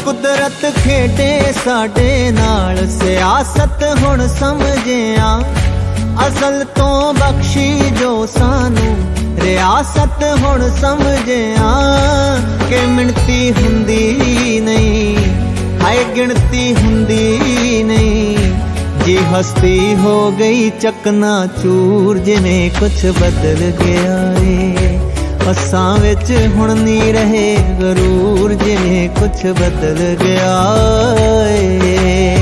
कुदरत खेडे साडे नाल, सियासत हुण समझिया असल तो बख्शी जो सानू, रियासत हुण समझिया कि मिणती हुंदी नहीं, हाय गिणती हुंदी नहीं। जी हस्ती हो गई चकना चूर, जिवें कुछ बदल गया है असां विच हुण नहीं रहे गरूर, जिवें कुछ बदल गया है।